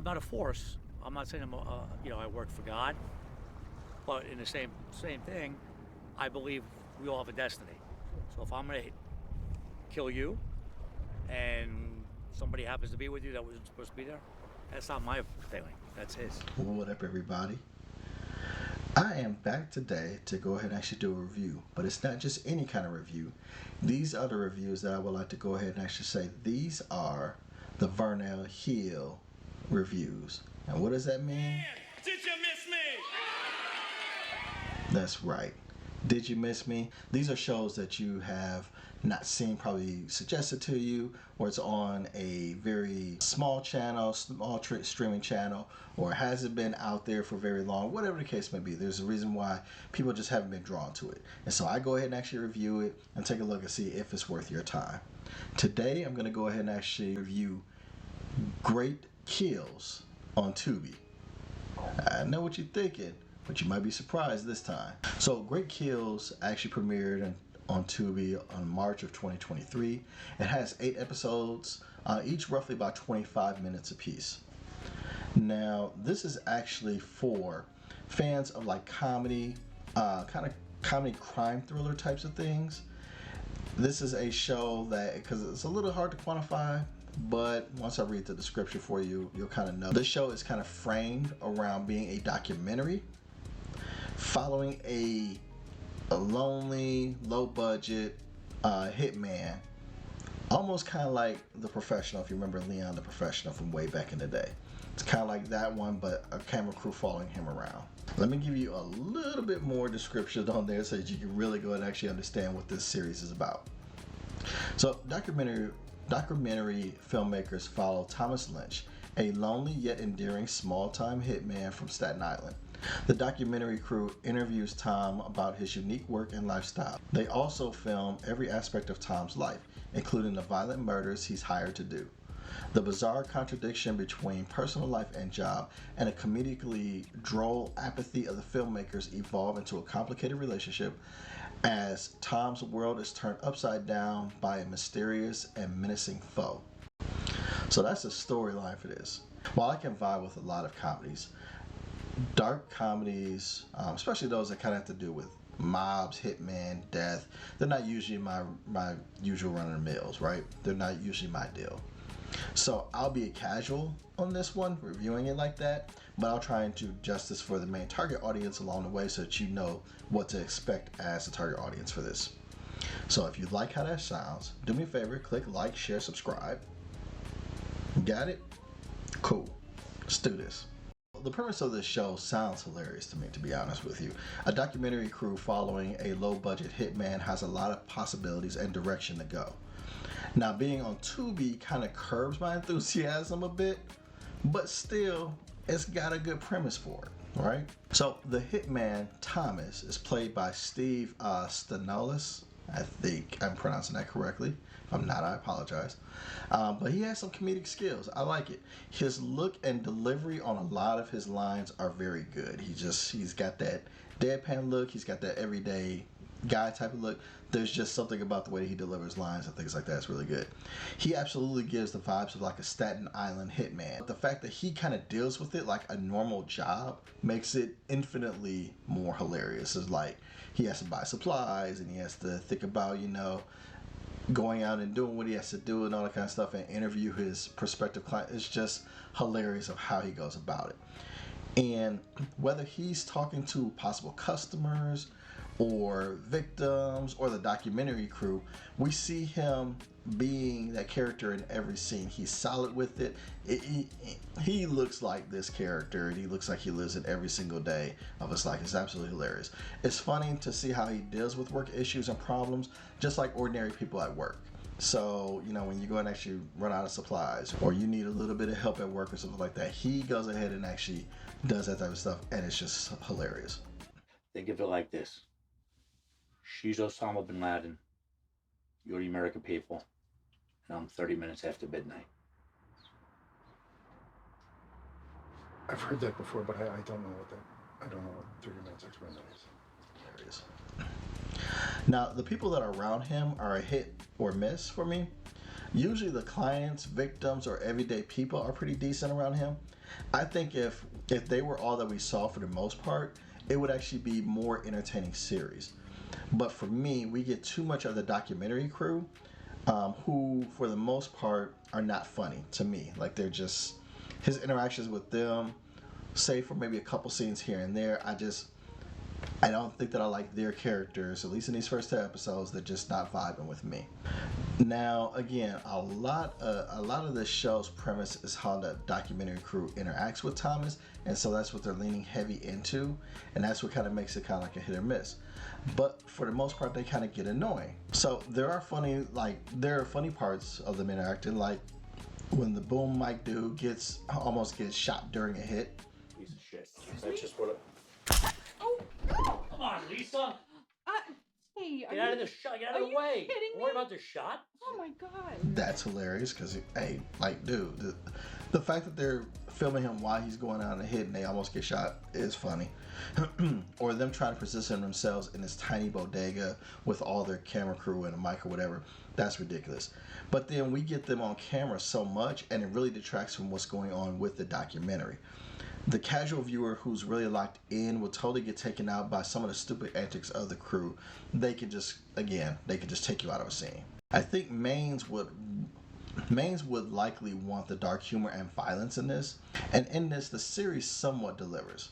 not a force. I'm not saying I work for God, but in the same thing, I believe we all have a destiny. So if I'm gonna kill you, and somebody happens to be with you that wasn't supposed to be there, that's not my failing. That's his. Well, what up, everybody? I am back today to go ahead and actually do a review, but it's not just any kind of review. These are the reviews that I would like to go ahead and actually say these are the Vernell Hill reviews. And what does that mean? Did you miss me? That's right. Did you miss me? These are shows that you have not seen, probably suggested to you, or it's on a very small channel, streaming channel, or hasn't been out there for very long, whatever the case may be. There's a reason why people just haven't been drawn to it. And so I go ahead and actually review it and take a look and see if it's worth your time. Today I'm going to go ahead and actually review Great Kills on Tubi. I know what you're thinking, but you might be surprised this time. So Great Kills actually premiered on Tubi on March of 2023. It has 8 episodes, each roughly about 25 minutes apiece. Now, this is actually for fans of like comedy, kind of comedy crime thriller types of things. This is a show that, because it's a little hard to quantify, but once I read the description for you, you'll kind of know. This show is kind of framed around being a documentary following a lonely, low-budget hitman, almost kind of like The Professional, if you remember Leon the Professional from way back in the day. It's kind of like that one, but a camera crew following him around. Let me give you a little bit more description on there so that you can really go and actually understand what this series is about. So documentary filmmakers follow Thomas Lynch, a lonely yet endearing small-time hitman from Staten Island. The documentary crew interviews Tom about his unique work and lifestyle. They also film every aspect of Tom's life, including the violent murders he's hired to do. The bizarre contradiction between personal life and job and a comedically droll apathy of the filmmakers evolve into a complicated relationship as Tom's world is turned upside down by a mysterious and menacing foe. So that's the storyline for this. While I can vibe with a lot of comedies, dark comedies, especially those that kind of have to do with mobs, hitmen, death, they're not usually my usual run of the mills, right? They're not usually my deal. So I'll be a casual on this one, reviewing it like that, but I'll try and do justice for the main target audience along the way so that you know what to expect as the target audience for this. So if you like how that sounds, do me a favor, click like, share, subscribe. Got it? Cool. Let's do this. The premise of this show sounds hilarious to me, to be honest with you. A documentary crew following a low-budget hitman has a lot of possibilities and direction to go. Now, being on Tubi kind of curbs my enthusiasm a bit, but still, it's got a good premise for it, right? So, the hitman, Thomas, is played by Steve Stanolis. I think I'm pronouncing that correctly. If I'm not, I apologize. But he has some comedic skills. I like it. His look and delivery on a lot of his lines are very good. He's got that deadpan look. He's got that everyday guy type of look. There's just something about the way he delivers lines and things like that is really good. He absolutely gives the vibes of like a Staten Island hitman. The fact that he kind of deals with it like a normal job makes it infinitely more hilarious. It's like he has to buy supplies and he has to think about, going out and doing what he has to do and all that kind of stuff and interview his prospective client. It's just hilarious of how he goes about it. And whether he's talking to possible customers or victims or the documentary crew, we see him being that character in every scene. He's solid with it. He looks like this character and he looks like he lives it every single day of his life. It's absolutely hilarious. It's funny to see how he deals with work issues and problems just like ordinary people at work. So, when you go and actually run out of supplies or you need a little bit of help at work or something like that, he goes ahead and actually does that type of stuff, and it's just hilarious. Think of it like this. She's Osama bin Laden. You're the American people. And I'm 30 minutes after midnight. I've heard that before, but I don't know I don't know what 30 minutes after midnight is. Now, the people that are around him are a hit or miss for me. Usually the clients, victims, or everyday people are pretty decent around him. I think if they were all that we saw for the most part, it would actually be more entertaining series. But for me, we get too much of the documentary crew, who for the most part are not funny to me. Like they're just his interactions with them, save for maybe a couple scenes here and there. I don't think that I like their characters, at least in these first 10 episodes. They're just not vibing with me. Now, again, a lot of this show's premise is how the documentary crew interacts with Thomas, and so that's what they're leaning heavy into, and that's what kind of makes it kind of like a hit or miss. But for the most part, they kind of get annoying. So there are funny parts of them interacting, like when the boom mic dude almost gets shot during a hit. Piece of shit. That's just what. Oh, Come on, Lisa. hey, Get out of the shot. Get out of the way. Kidding Don't worry me? about the shot. Oh my god. That's hilarious because, hey, like, dude, the fact that they're filming him while he's going out on a hit and they almost get shot is funny. Or them trying to position themselves in this tiny bodega with all their camera crew and a mic or whatever. That's ridiculous. But then we get them on camera so much, and it really detracts from what's going on with the documentary. The casual viewer who's really locked in will totally get taken out by some of the stupid antics of the crew. They could just take you out of a scene. I think Maines would likely want the dark humor and violence in this, and in this, the series somewhat delivers.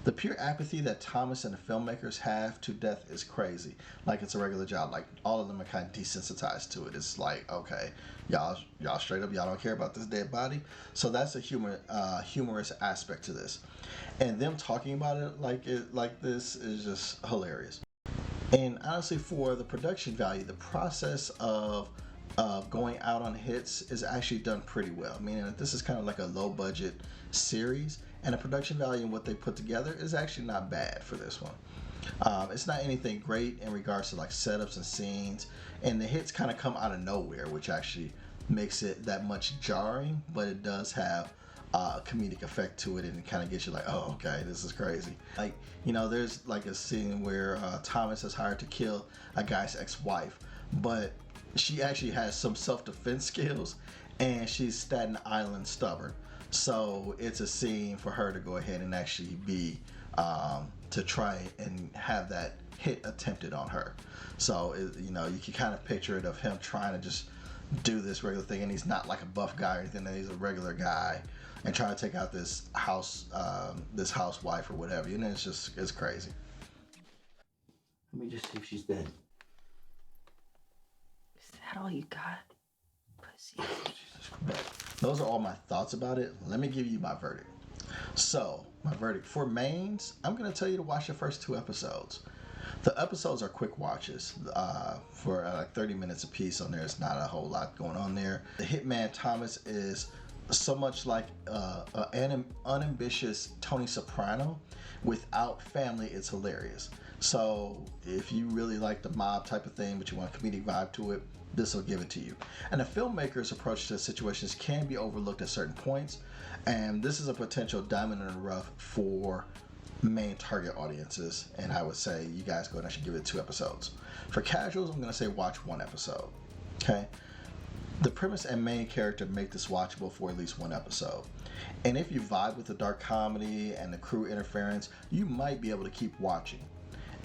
The pure apathy that Thomas and the filmmakers have to death is crazy. Like it's a regular job. Like all of them are kind of desensitized to it. It's like, okay, y'all straight up, y'all don't care about this dead body. So that's a humorous aspect to this, and them talking about it like this is just hilarious. And honestly, for the production value, the process of going out on hits is actually done pretty well. Meaning that this is kind of like a low budget series, and the production value and what they put together is actually not bad for this one. It's not anything great in regards to like setups and scenes, and the hits kind of come out of nowhere, which actually makes it that much jarring, but it does have a comedic effect to it, and it kind of gets you like, oh, okay, this is crazy. Like, there's like a scene where Thomas is hired to kill a guy's ex-wife, but she actually has some self-defense skills, and she's Staten Island stubborn. So it's a scene for her to go ahead and actually be to try and have that hit attempted on her. So you can kind of picture it of him trying to just do this regular thing, and he's not like a buff guy or anything. He's a regular guy, and trying to take out this housewife or whatever. It's crazy. Let me just see if she's dead. Is that all you got? Pussy. Those are all my thoughts about it. Let me give you my verdict. So, my verdict for Maines, I'm going to tell you to watch the first 2 episodes. The episodes are quick watches for like 30 minutes a piece on there. It's not a whole lot going on there. The Hitman Thomas is so much like an unambitious Tony Soprano. Without family, it's hilarious. So if you really like the mob type of thing, but you want a comedic vibe to it, this will give it to you. And the filmmaker's approach to situations can be overlooked at certain points, and this is a potential diamond in the rough for main target audiences, and I would say you guys go and actually give it 2 episodes. For casuals, I'm going to say watch 1 episode. Okay? The premise and main character make this watchable for at least 1 episode. And if you vibe with the dark comedy and the crew interference, you might be able to keep watching.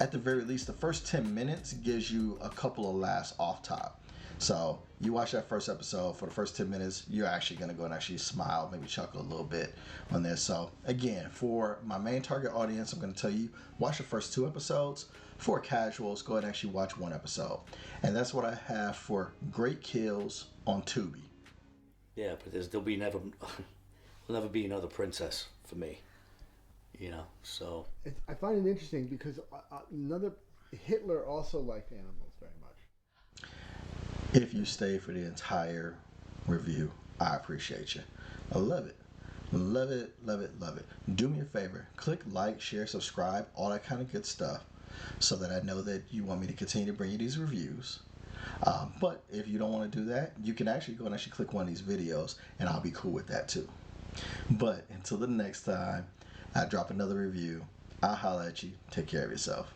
At the very least, the first 10 minutes gives you a couple of laughs off top. So you watch that first episode, for the first 10 minutes, you're actually going to go and actually smile, maybe chuckle a little bit on this. So again, for my main target audience, I'm going to tell you, watch the first 2 episodes. For casuals, go ahead and actually watch 1 episode. And that's what I have for Great Kills on Tubi. Yeah, but there'll never be another princess for me. So. I find it interesting because Hitler also liked animals very much. If you stay for the entire review, I appreciate you. I love it. Love it, love it, love it. Do me a favor. Click like, share, subscribe, all that kind of good stuff, so that I know that you want me to continue to bring you these reviews. But if you don't want to do that, you can actually go and actually click one of these videos, and I'll be cool with that too. But until the next time I drop another review, I'll holler at you. Take care of yourself.